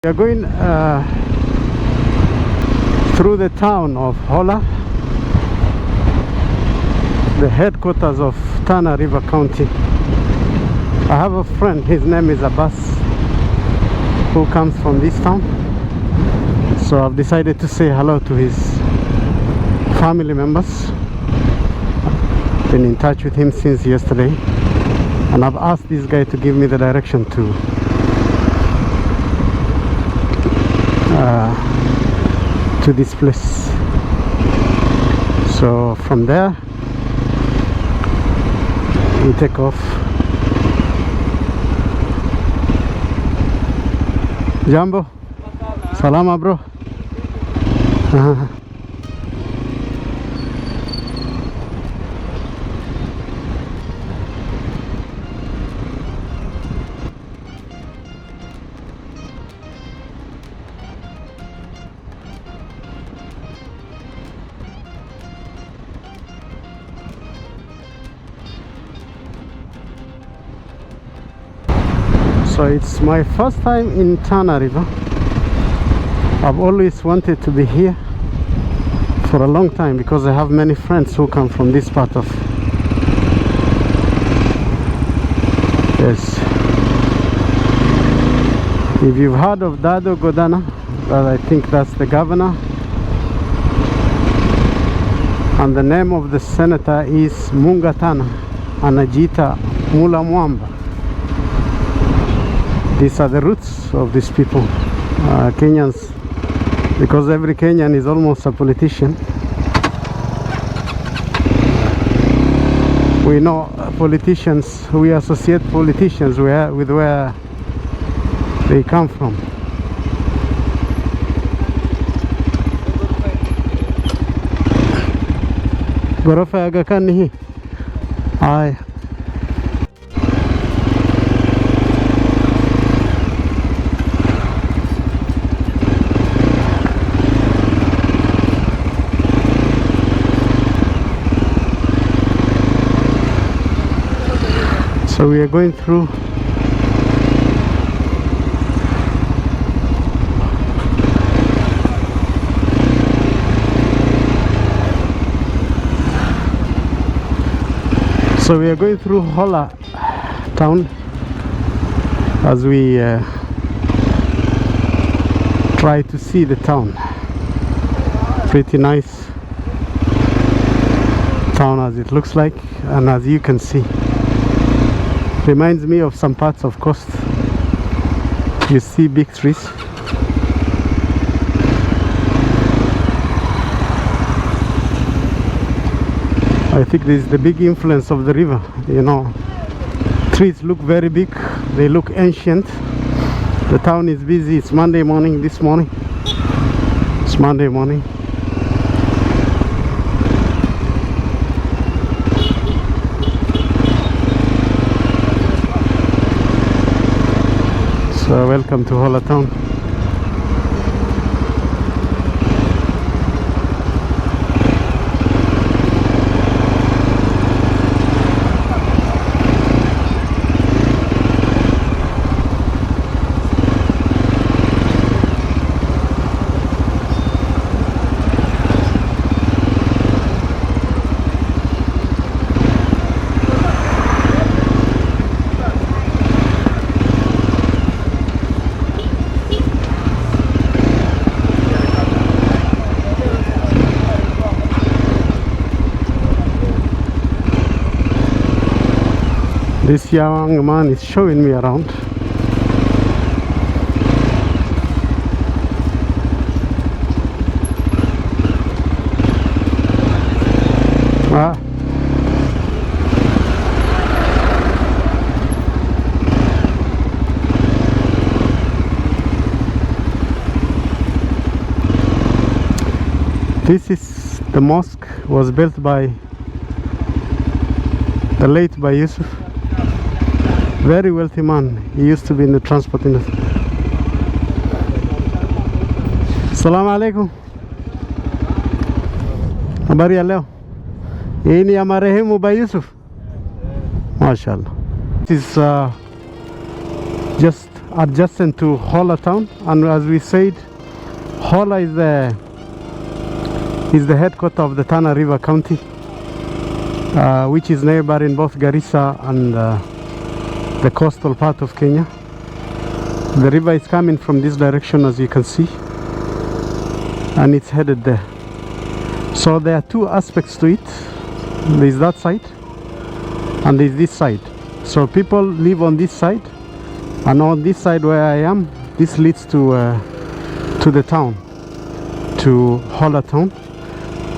We are going through the town of Holla, the headquarters of Tana River County. I have a friend, his name is Abbas, who comes from this town. So I've decided to say hello to his family members. Been in touch with him since yesterday, and I've asked this guy to give me the direction to this place. So from there we take off. Jambo, salama bro. So it's my first time in Tana River. I've always wanted to be here for a long time because I have many friends who come from this part of. Yes. If you've heard of Dado Godana, I think that's the governor. And the name of the senator is Mungatana Anajita Mula Mwamba. These are the roots of these people, Kenyans, because every Kenyan is almost a politician. We know politicians, we associate politicians with where they come from. Ghorofa ya Aga Khan ni hii. Haya. So we are going through Hola town as we try to see the town. Pretty nice town as it looks like, and as you can see, reminds me of some parts of coast. You see big trees. I think this is the big influence of the river. You know, trees look very big, they look ancient. The town is busy. It's Monday morning. This morning it's Monday morning. So welcome to HolaTown. This young man is showing me around. This is the mosque, was built by the late by Yusuf. Very wealthy man. He used to be in the transport industry. Assalamu alaikum. Habari ya leo. Hii ni ya marehemu by Yusuf. Mashallah. This is just adjacent to HolaTown, and as we said, Hola is the headquarters of the Tana River County, which is neighboring both Garissa and the coastal part of Kenya. The river is coming from this direction, as you can see, and it's headed there. So there are two aspects to it. There's that side and there's this side. So people live on this side, and on this side where I am, this leads to the town, to HolaTown.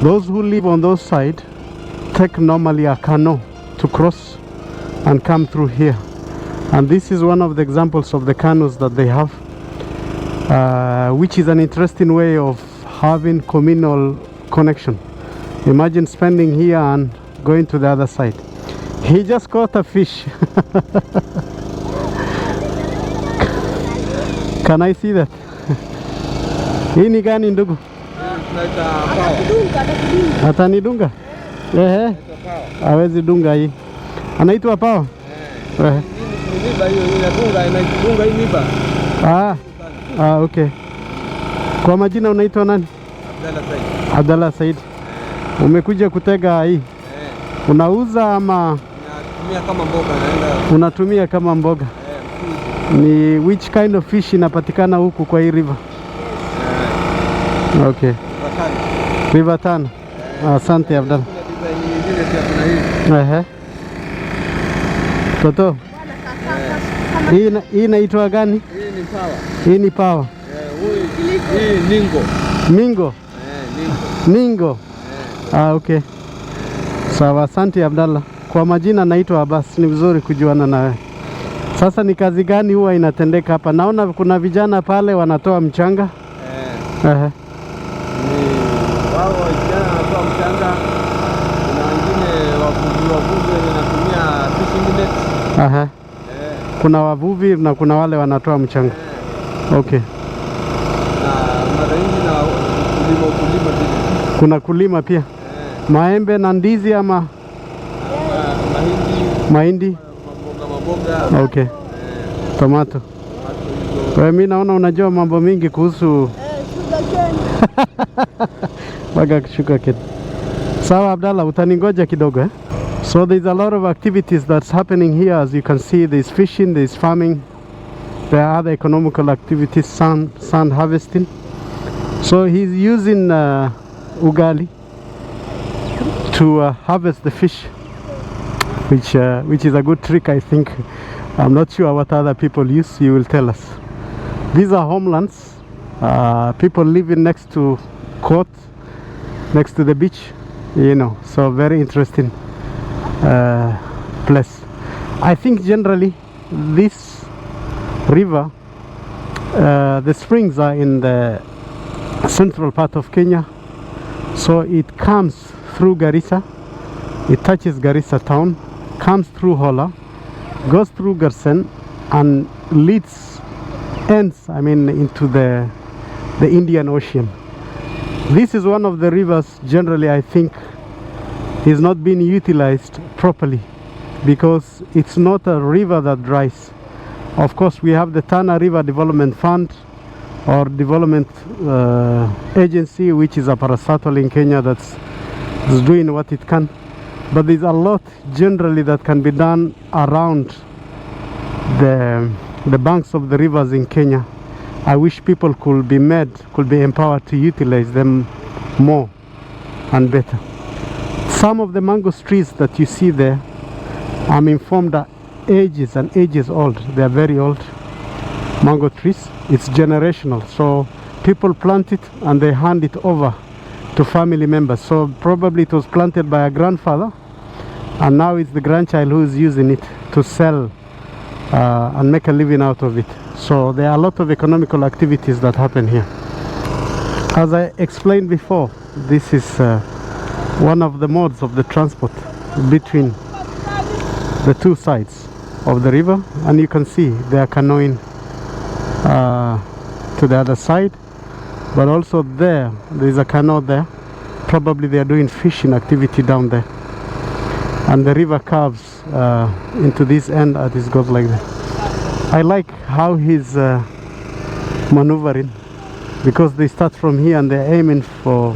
Those who live on those side take normally a canoe to cross and come through here. And this is one of the examples of the canoes that they have, which is an interesting way of having communal connection. Imagine spending here and going to the other side. He just caught a fish. Can I see that? Hii ni gani ndugu? Atanidunga? Ehe. Hawezi dunga hii. Anaitwa pao? Ehe. Okay. Kwa majina unaitwa nani? Abdalla Said. Umekuja kutega hii? Unauza ama unatumia kama mboga? Unatumia kama mboga? Ni which kind of fish inapatikana huku kwa hii river? Okay. River Tana. Asante Abdalla. Toto. Hii inaitwa gani? Hii ni pawa. Hii ni pawa. Hii ningo. Mingo. Ningo. Okay. Sawa, asante Abdalla. Kwa majina naitwa Abbas. Ni vizuri kujuana nawe. Sasa ni kazi gani huwa inatendeka hapa? Naona kuna vijana pale wanatoa mchanga. Wao vijana wanatoa mchanga. Kuna wengine wavuvi wanatumia fishing net. Kuna wavuvi na kuna wale wanatoa mchanga. Okay. Mara nyingi na kulima pia. Kuna kulima pia. Maembe na ndizi ama mahindi? Maboga. Okay. Tomato. Wewe mimi naona unajua mambo mingi kuhusu sugar cane. Sawa Abdalla, utaningoja kidogo eh? So there's a lot of activities that's happening here. As you can see, there's fishing, there's farming, there are other economical activities, sand harvesting. So he's using ugali to harvest the fish, which is a good trick, I think. I'm not sure what other people use. You will tell us. These are homelands. People living next to court, next to the beach, you know. So very interesting place. I think generally this river, the springs are in the central part of Kenya. So it comes through Garissa, it touches Garissa town, comes through Holla, goes through Garsen, and ends into the Indian Ocean. This is one of the rivers generally I think is not being utilized properly, because it's not a river that dries. Of course we have the Tana River Development Fund or Development Agency, which is a parastatal in Kenya that's doing what it can, but there's a lot generally that can be done around the banks of the rivers in Kenya. I wish people could be empowered to utilize them more and better. Some of the mango trees that you see there, I'm informed, are ages and ages old. They are very old mango trees. It's generational, so people plant it and they hand it over to family members. So probably it was planted by a grandfather, and now it's the grandchild who is using it to sell and make a living out of it. So there are a lot of economical activities that happen here. As I explained before, this is one of the modes of the transport between the two sides of the river, and you can see they are canoeing to the other side, but also there is a canoe there. Probably they are doing fishing activity down there, and the river curves into this end and it goes like that. I like how he's maneuvering, because they start from here and they're aiming for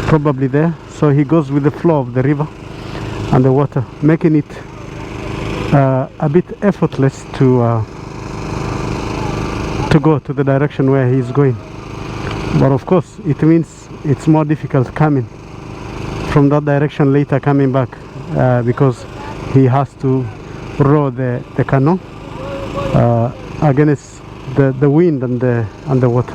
probably there, so he goes with the flow of the river and the water, making it a bit effortless to go to the direction where he's going. But of course it means it's more difficult coming from that direction later, coming back, because he has to row the canoe against the wind and the water.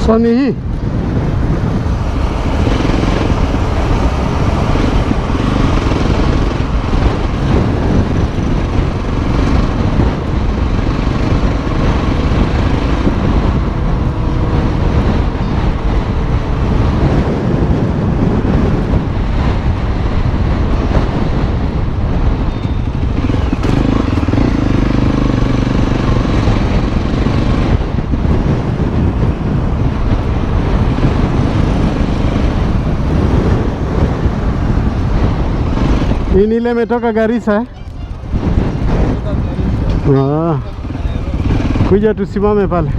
So ni hii hii ni ile imetoka Garissa eh? Kuja tusimame pale.